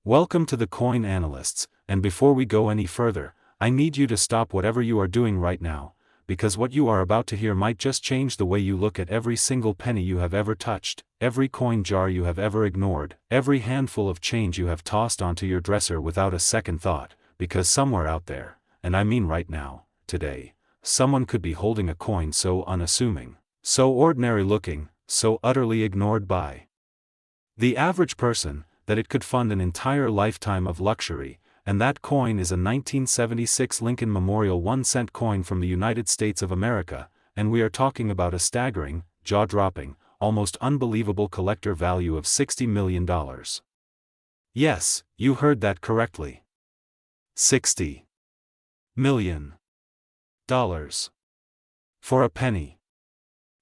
Welcome to the Coin Analysts, and before we go any further, I need you to stop whatever you are doing right now, because what you are about to hear might just change the way you look at every single penny you have ever touched, every coin jar you have ever ignored, every handful of change you have tossed onto your dresser without a second thought, because somewhere out there, and I mean right now, today, someone could be holding a coin so unassuming, so ordinary looking, so utterly ignored by the average person, that it could fund an entire lifetime of luxury, and that coin is a 1976 Lincoln Memorial 1-cent coin from the United States of America, and we are talking about a staggering, jaw-dropping, almost unbelievable collector value of $60 million. Yes, you heard that correctly. $60 million. For a penny.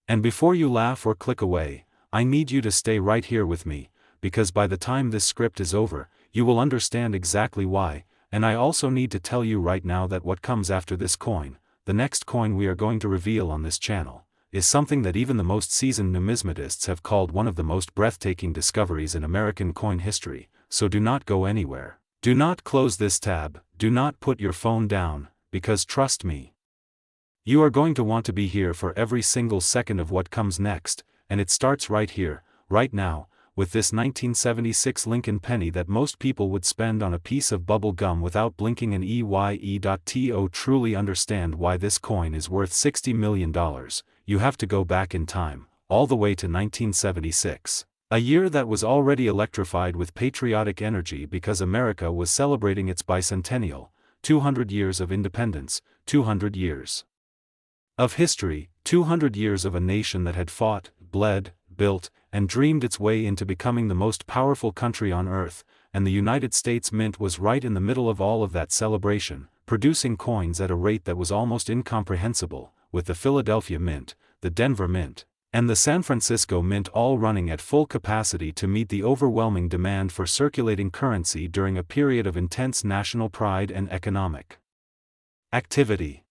And before you laugh or click away, I need you to stay right here with me, because by the time this script is over, you will understand exactly why, and I also need to tell you right now that what comes after this coin, the next coin we are going to reveal on this channel, is something that even the most seasoned numismatists have called one of the most breathtaking discoveries in American coin history, so do not go anywhere. Do not close this tab, do not put your phone down, because trust me, you are going to want to be here for every single second of what comes next, and it starts right here, right now, with this 1976 Lincoln penny that most people would spend on a piece of bubble gum without blinking an eye. To truly understand why this coin is worth $60 million, you have to go back in time, all the way to 1976. A year that was already electrified with patriotic energy because America was celebrating its bicentennial, 200 years of independence, 200 years of history, 200 years of a nation that had fought, bled, built, and dreamed its way into becoming the most powerful country on earth, and the United States Mint was right in the middle of all of that celebration, producing coins at a rate that was almost incomprehensible, with the Philadelphia Mint, the Denver Mint, and the San Francisco Mint all running at full capacity to meet the overwhelming demand for circulating currency during a period of intense national pride and economic activity.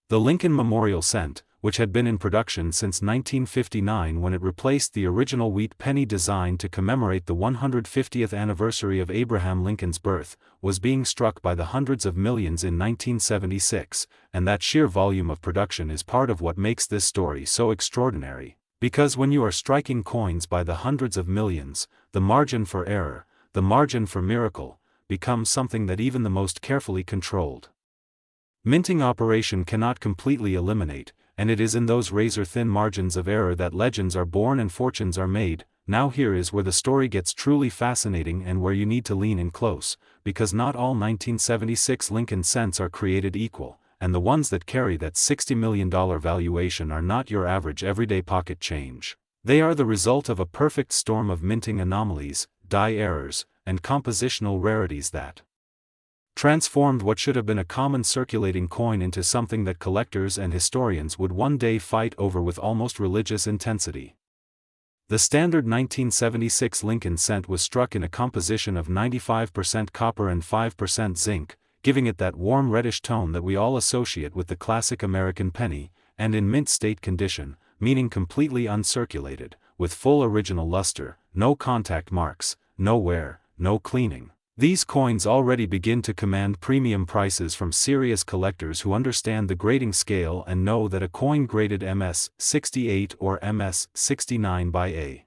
The Lincoln Memorial Cent, which had been in production since 1959 when it replaced the original wheat penny designed to commemorate the 150th anniversary of Abraham Lincoln's birth, was being struck by the hundreds of millions in 1976, and that sheer volume of production is part of what makes this story so extraordinary, because when you are striking coins by the hundreds of millions, the margin for error, the margin for miracle, becomes something that even the most carefully controlled minting operation cannot completely eliminate, and it is in those razor-thin margins of error that legends are born and fortunes are made. Now here is where the story gets truly fascinating and where you need to lean in close, because not all 1976 Lincoln cents are created equal, and the ones that carry that $60 million valuation are not your average everyday pocket change. They are the result of a perfect storm of minting anomalies, die errors, and compositional rarities that transformed what should have been a common circulating coin into something that collectors and historians would one day fight over with almost religious intensity. The standard 1976 Lincoln cent was struck in a composition of 95% copper and 5% zinc, giving it that warm reddish tone that we all associate with the classic American penny, and in mint state condition, meaning completely uncirculated, with full original luster, no contact marks, no wear, no cleaning. These coins already begin to command premium prices from serious collectors who understand the grading scale and know that a coin graded MS 68 or MS 69 by a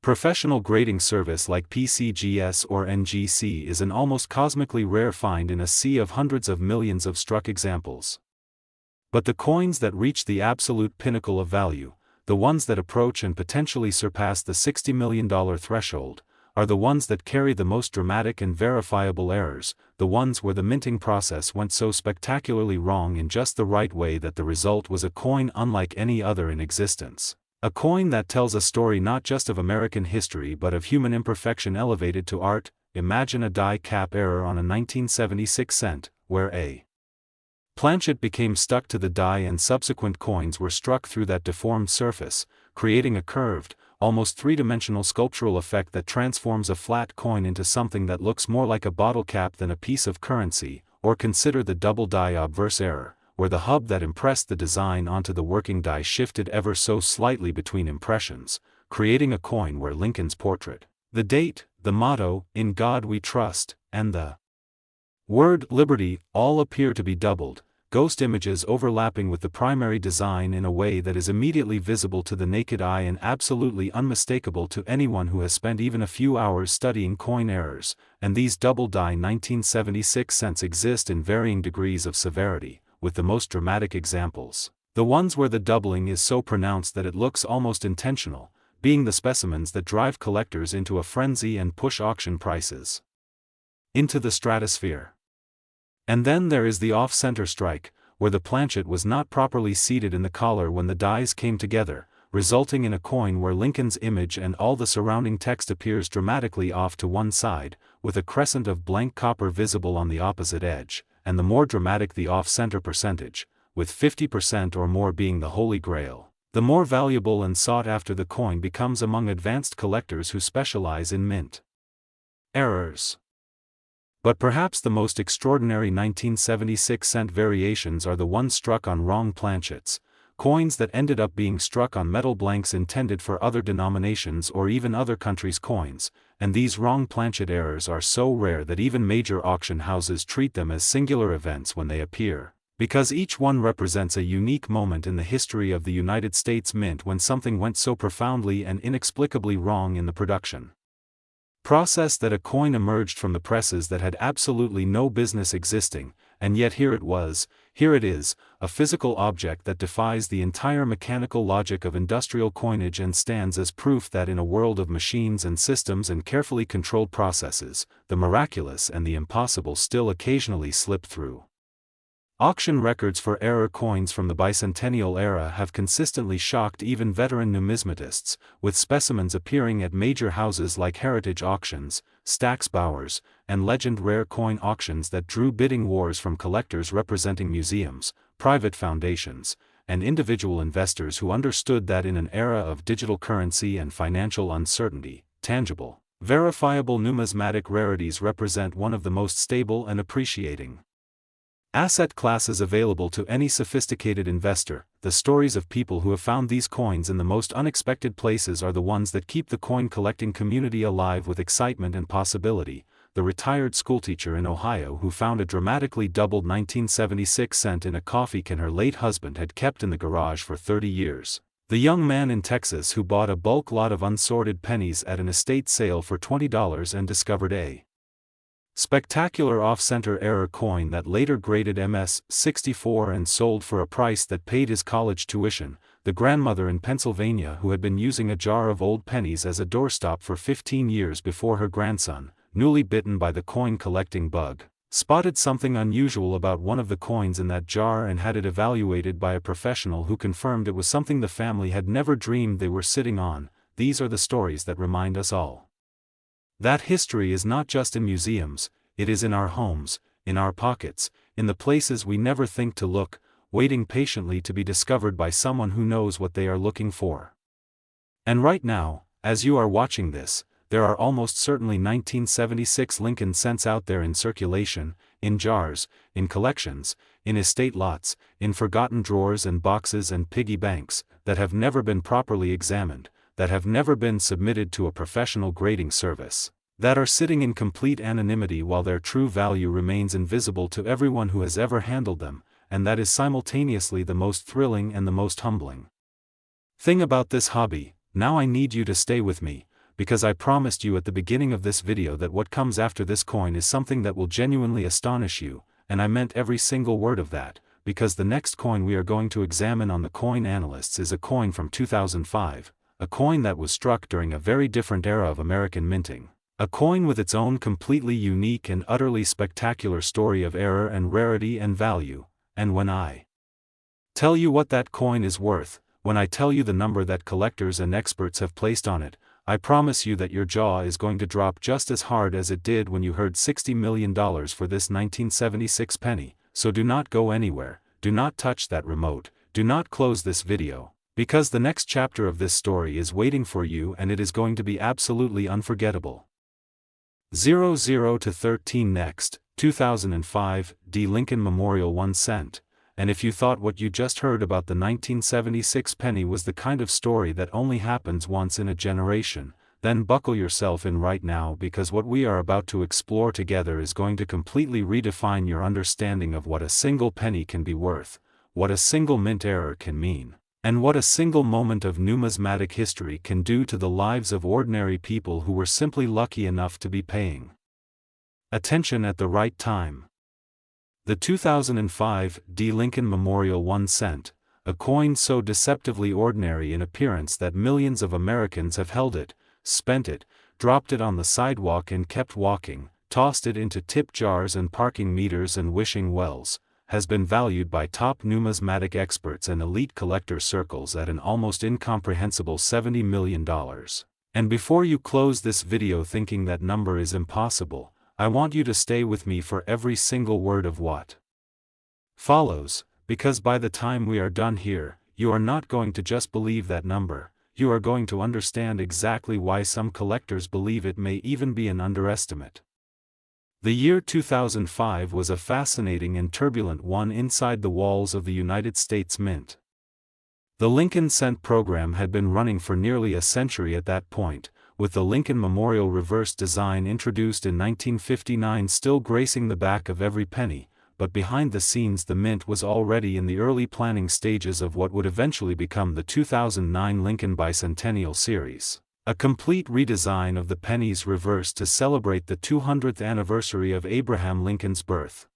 professional grading service like PCGS or NGC is an almost cosmically rare find in a sea of hundreds of millions of struck examples. But the coins that reach the absolute pinnacle of value, the ones that approach and potentially surpass the $60 million threshold, are the ones that carry the most dramatic and verifiable errors, the ones where the minting process went so spectacularly wrong in just the right way that the result was a coin unlike any other in existence. A coin that tells a story not just of American history but of human imperfection elevated to art. Imagine a die cap error on a 1976 cent, where a planchet became stuck to the die and subsequent coins were struck through that deformed surface, creating a curved, almost three-dimensional sculptural effect that transforms a flat coin into something that looks more like a bottle cap than a piece of currency. Or consider the double die obverse error, where the hub that impressed the design onto the working die shifted ever so slightly between impressions, creating a coin where Lincoln's portrait, the date, the motto, "In God We Trust," and the word "liberty" all appear to be doubled, ghost images overlapping with the primary design in a way that is immediately visible to the naked eye and absolutely unmistakable to anyone who has spent even a few hours studying coin errors, and these double-die 1976 cents exist in varying degrees of severity, with the most dramatic examples, the ones where the doubling is so pronounced that it looks almost intentional, being the specimens that drive collectors into a frenzy and push auction prices into the stratosphere. And then there is the off-center strike, where the planchet was not properly seated in the collar when the dies came together, resulting in a coin where Lincoln's image and all the surrounding text appears dramatically off to one side, with a crescent of blank copper visible on the opposite edge, and the more dramatic the off-center percentage, with 50% or more being the holy grail, the more valuable and sought after the coin becomes among advanced collectors who specialize in mint errors. But perhaps the most extraordinary 1976 cent variations are the ones struck on wrong planchets, coins that ended up being struck on metal blanks intended for other denominations or even other countries' coins, and these wrong planchet errors are so rare that even major auction houses treat them as singular events when they appear, because each one represents a unique moment in the history of the United States Mint when something went so profoundly and inexplicably wrong in the production process that a coin emerged from the presses that had absolutely no business existing, and yet here it is, a physical object that defies the entire mechanical logic of industrial coinage and stands as proof that in a world of machines and systems and carefully controlled processes, the miraculous and the impossible still occasionally slip through. Auction records for error coins from the bicentennial era have consistently shocked even veteran numismatists, with specimens appearing at major houses like Heritage Auctions, Stack's Bowers, and Legend Rare Coin auctions that drew bidding wars from collectors representing museums, private foundations, and individual investors who understood that in an era of digital currency and financial uncertainty, tangible, verifiable numismatic rarities represent one of the most stable and appreciating asset classes available to any sophisticated investor. The stories of people who have found these coins in the most unexpected places are the ones that keep the coin collecting community alive with excitement and possibility. The retired schoolteacher in Ohio who found a dramatically doubled 1976 cent in a coffee can her late husband had kept in the garage for 30 years. The young man in Texas who bought a bulk lot of unsorted pennies at an estate sale for $20 and discovered a spectacular off-center error coin that later graded MS-64 and sold for a price that paid his college tuition. The grandmother in Pennsylvania who had been using a jar of old pennies as a doorstop for 15 years before her grandson, newly bitten by the coin-collecting bug, spotted something unusual about one of the coins in that jar and had it evaluated by a professional who confirmed it was something the family had never dreamed they were sitting on. These are the stories that remind us all that history is not just in museums, it is in our homes, in our pockets, in the places we never think to look, waiting patiently to be discovered by someone who knows what they are looking for. And right now, as you are watching this, there are almost certainly 1976 Lincoln cents out there in circulation, in jars, in collections, in estate lots, in forgotten drawers and boxes and piggy banks, that have never been properly examined, that have never been submitted to a professional grading service, that are sitting in complete anonymity while their true value remains invisible to everyone who has ever handled them, and that is simultaneously the most thrilling and the most humbling thing about this hobby. Now I need you to stay with me, because I promised you at the beginning of this video that what comes after this coin is something that will genuinely astonish you, and I meant every single word of that, because the next coin we are going to examine on the Coin Analysts is a coin from 2005. A coin that was struck during a very different era of American minting. A coin with its own completely unique and utterly spectacular story of error and rarity and value, and when I tell you what that coin is worth, when I tell you the number that collectors and experts have placed on it, I promise you that your jaw is going to drop just as hard as it did when you heard $60 million for this 1976 penny, so do not go anywhere, do not touch that remote, do not close this video. Because the next chapter of this story is waiting for you and it is going to be absolutely unforgettable. 00 to 13 next, 2005, D. Lincoln Memorial 1 cent, and if you thought what you just heard about the 1976 penny was the kind of story that only happens once in a generation, then buckle yourself in right now, because what we are about to explore together is going to completely redefine your understanding of what a single penny can be worth, what a single mint error can mean, and what a single moment of numismatic history can do to the lives of ordinary people who were simply lucky enough to be paying attention at the right time. The 2005 D. Lincoln Memorial 1 cent, a coin so deceptively ordinary in appearance that millions of Americans have held it, spent it, dropped it on the sidewalk and kept walking, tossed it into tip jars and parking meters and wishing wells, has been valued by top numismatic experts and elite collector circles at an almost incomprehensible $70 million. And before you close this video thinking that number is impossible, I want you to stay with me for every single word of what follows, because by the time we are done here, you are not going to just believe that number, you are going to understand exactly why some collectors believe it may even be an underestimate. The year 2005 was a fascinating and turbulent one inside the walls of the United States Mint. The Lincoln Cent program had been running for nearly a century at that point, with the Lincoln Memorial reverse design introduced in 1959 still gracing the back of every penny, but behind the scenes the Mint was already in the early planning stages of what would eventually become the 2009 Lincoln Bicentennial Series, a complete redesign of the pennies reverse to celebrate the 200th anniversary of Abraham Lincoln's birth.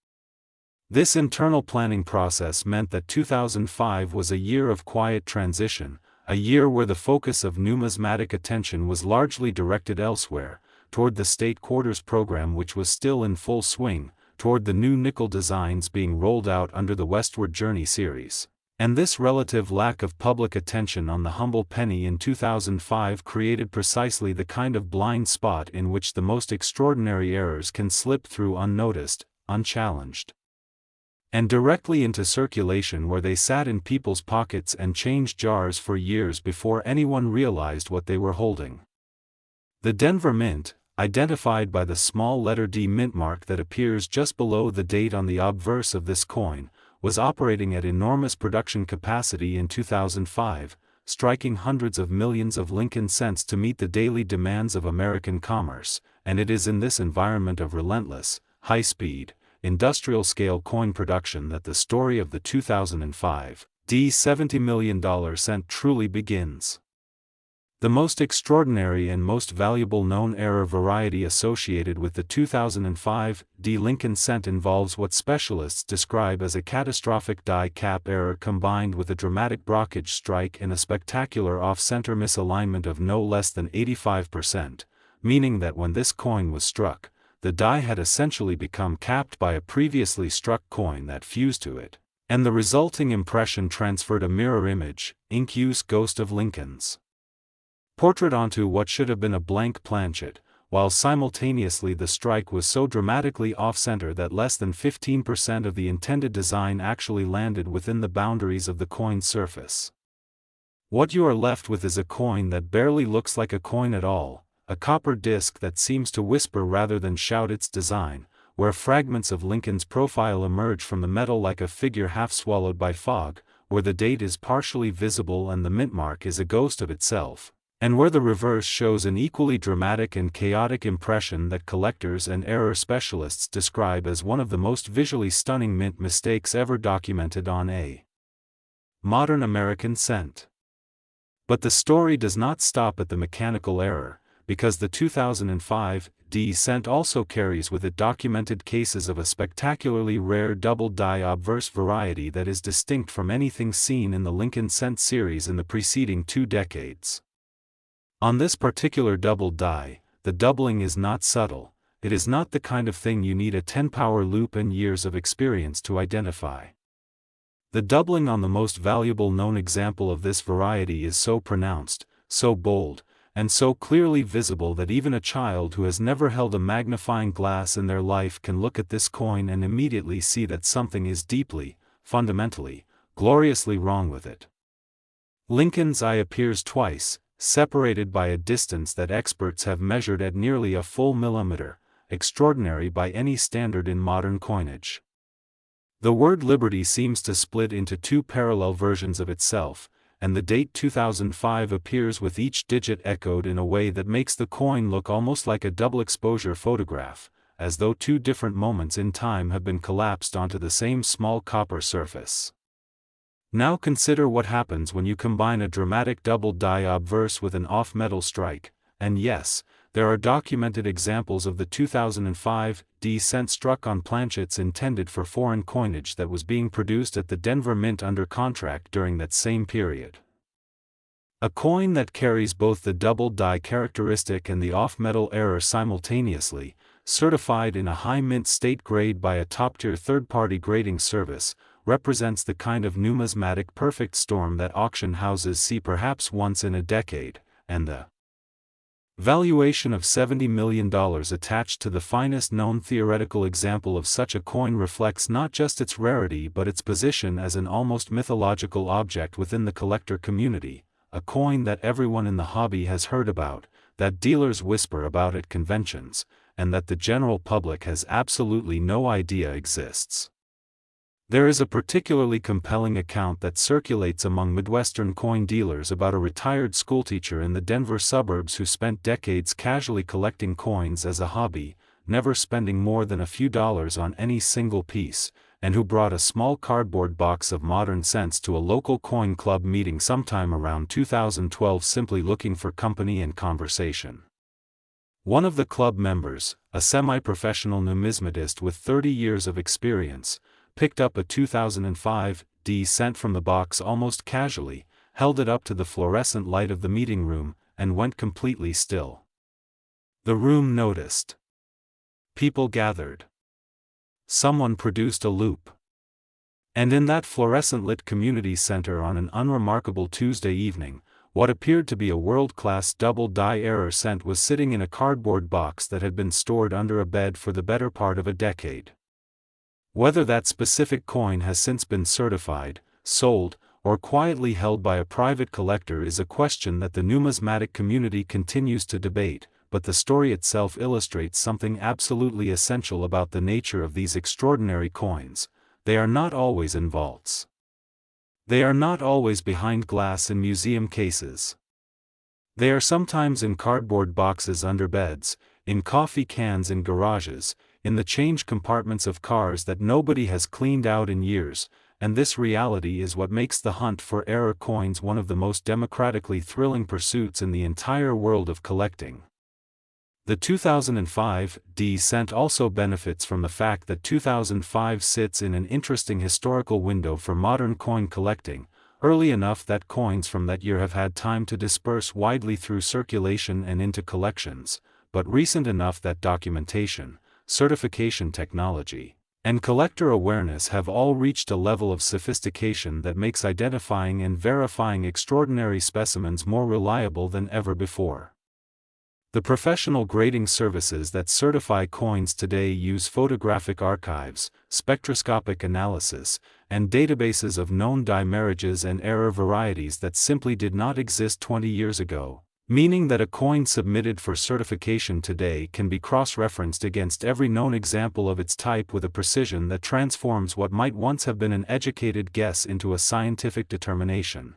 This internal planning process meant that 2005 was a year of quiet transition, a year where the focus of numismatic attention was largely directed elsewhere, toward the state quarters program which was still in full swing, toward the new nickel designs being rolled out under the Westward Journey series. And this relative lack of public attention on the humble penny in 2005 created precisely the kind of blind spot in which the most extraordinary errors can slip through unnoticed, unchallenged, and directly into circulation, where they sat in people's pockets and change jars for years before anyone realized what they were holding. The Denver Mint, identified by the small letter D mint mark that appears just below the date on the obverse of this coin, was operating at enormous production capacity in 2005, striking hundreds of millions of Lincoln cents to meet the daily demands of American commerce, and it is in this environment of relentless, high-speed, industrial-scale coin production that the story of the 2005 D $70 million cent truly begins. The most extraordinary and most valuable known error variety associated with the 2005 D Lincoln cent involves what specialists describe as a catastrophic die cap error combined with a dramatic brockage strike and a spectacular off-center misalignment of no less than 85%, meaning that when this coin was struck, the die had essentially become capped by a previously struck coin that fused to it, and the resulting impression transferred a mirror image, ink-use ghost of Lincoln's portrait onto what should have been a blank planchet, while simultaneously the strike was so dramatically off-center that less than 15% of the intended design actually landed within the boundaries of the coin's surface. What you are left with is a coin that barely looks like a coin at all, a copper disc that seems to whisper rather than shout its design, where fragments of Lincoln's profile emerge from the metal like a figure half swallowed by fog, where the date is partially visible and the mint mark is a ghost of itself, and where the reverse shows an equally dramatic and chaotic impression that collectors and error specialists describe as one of the most visually stunning mint mistakes ever documented on a modern American cent. But the story does not stop at the mechanical error, because the 2005 D cent also carries with it documented cases of a spectacularly rare double die obverse variety that is distinct from anything seen in the Lincoln cent series in the preceding 2 decades. On this particular double die, the doubling is not subtle, it is not the kind of thing you need a 10-power loop and years of experience to identify. The doubling on the most valuable known example of this variety is so pronounced, so bold, and so clearly visible that even a child who has never held a magnifying glass in their life can look at this coin and immediately see that something is deeply, fundamentally, gloriously wrong with it. Lincoln's eye appears twice, separated by a distance that experts have measured at nearly a full millimeter, extraordinary by any standard in modern coinage. The word liberty seems to split into 2 parallel versions of itself, and the date 2005 appears with each digit echoed in a way that makes the coin look almost like a double exposure photograph, as though two different moments in time have been collapsed onto the same small copper surface. Now consider what happens when you combine a dramatic double die obverse with an off-metal strike, and yes, there are documented examples of the 2005 D-cent struck on planchets intended for foreign coinage that was being produced at the Denver Mint under contract during that same period. A coin that carries both the double die characteristic and the off-metal error simultaneously, certified in a high mint state grade by a top-tier third-party grading service, represents the kind of numismatic perfect storm that auction houses see perhaps once in a decade, and the valuation of $70 million attached to the finest known theoretical example of such a coin reflects not just its rarity but its position as an almost mythological object within the collector community, a coin that everyone in the hobby has heard about, that dealers whisper about at conventions, and that the general public has absolutely no idea exists. There is a particularly compelling account that circulates among Midwestern coin dealers about a retired schoolteacher in the Denver suburbs who spent decades casually collecting coins as a hobby, never spending more than a few dollars on any single piece, and who brought a small cardboard box of modern cents to a local coin club meeting sometime around 2012 simply looking for company and conversation. One of the club members, a semi-professional numismatist with 30 years of experience, picked up a 2005 D-cent from the box almost casually, held it up to the fluorescent light of the meeting room, and went completely still. The room noticed. People gathered. Someone produced a loop. And in that fluorescent-lit community center on an unremarkable Tuesday evening, what appeared to be a world-class double die error cent was sitting in a cardboard box that had been stored under a bed for the better part of a decade. Whether that specific coin has since been certified, sold, or quietly held by a private collector is a question that the numismatic community continues to debate, but the story itself illustrates something absolutely essential about the nature of these extraordinary coins: they are not always in vaults. They are not always behind glass in museum cases. They are sometimes in cardboard boxes under beds, in coffee cans in garages, in the change compartments of cars that nobody has cleaned out in years, and this reality is what makes the hunt for error coins one of the most democratically thrilling pursuits in the entire world of collecting. The 2005 D-cent also benefits from the fact that 2005 sits in an interesting historical window for modern coin collecting, early enough that coins from that year have had time to disperse widely through circulation and into collections, but recent enough that documentation, certification technology, and collector awareness have all reached a level of sophistication that makes identifying and verifying extraordinary specimens more reliable than ever before. The professional grading services that certify coins today use photographic archives, spectroscopic analysis, and databases of known die marriages and error varieties that simply did not exist 20 years ago, meaning that a coin submitted for certification today can be cross-referenced against every known example of its type with a precision that transforms what might once have been an educated guess into a scientific determination.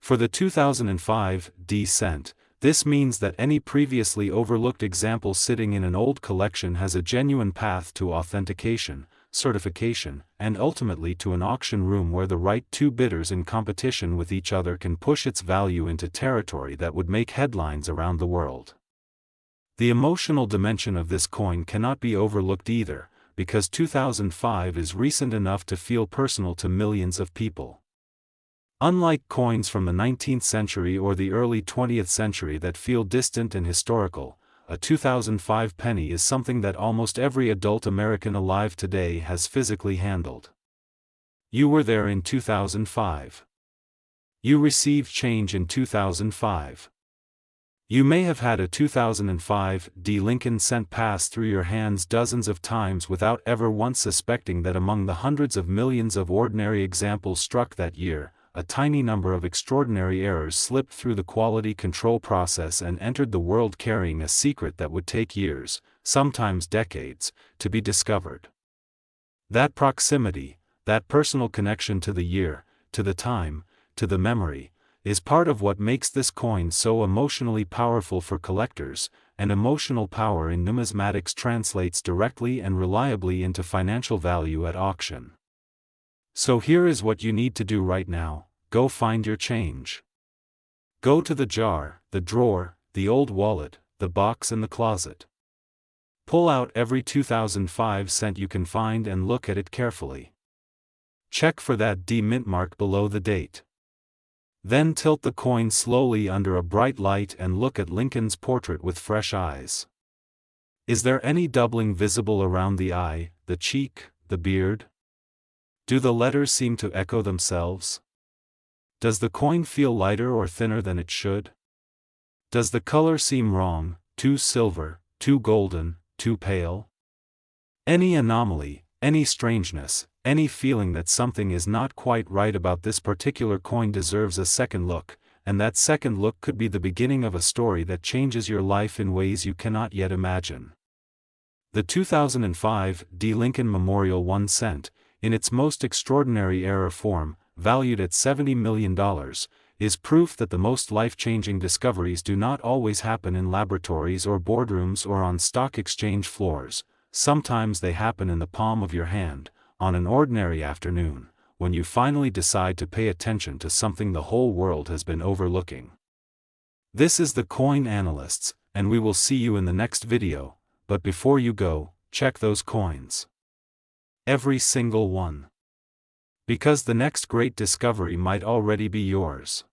For the 2005 D-cent, this means that any previously overlooked example sitting in an old collection has a genuine path to authentication, certification, and ultimately to an auction room where the right two bidders in competition with each other can push its value into territory that would make headlines around the world. The emotional dimension of this coin cannot be overlooked either, because 2005 is recent enough to feel personal to millions of people. Unlike coins from the 19th century or the early 20th century that feel distant and historical, a 2005 penny is something that almost every adult American alive today has physically handled. You were there in 2005. You received change in 2005. You may have had a 2005 D Lincoln cent pass through your hands dozens of times without ever once suspecting that among the hundreds of millions of ordinary examples struck that year, a tiny number of extraordinary errors slipped through the quality control process and entered the world carrying a secret that would take years, sometimes decades, to be discovered. That proximity, that personal connection to the year, to the time, to the memory, is part of what makes this coin so emotionally powerful for collectors, and emotional power in numismatics translates directly and reliably into financial value at auction. So here is what you need to do right now: go find your change. Go to the jar, the drawer, the old wallet, the box and the closet. Pull out every 2005 cent you can find and look at it carefully. Check for that D mint mark below the date. Then tilt the coin slowly under a bright light and look at Lincoln's portrait with fresh eyes. Is there any doubling visible around the eye, the cheek, the beard? Do the letters seem to echo themselves? Does the coin feel lighter or thinner than it should? Does the color seem wrong, too silver, too golden, too pale? Any anomaly, any strangeness, any feeling that something is not quite right about this particular coin deserves a second look, and that second look could be the beginning of a story that changes your life in ways you cannot yet imagine. The 2005 D. Lincoln Memorial 1 cent, in its most extraordinary era form, valued at $70 million, is proof that the most life-changing discoveries do not always happen in laboratories or boardrooms or on stock exchange floors. Sometimes they happen in the palm of your hand, on an ordinary afternoon, when you finally decide to pay attention to something the whole world has been overlooking. This is the Coin Analysts, and we will see you in the next video, but before you go, check those coins. Every single one. Because the next great discovery might already be yours.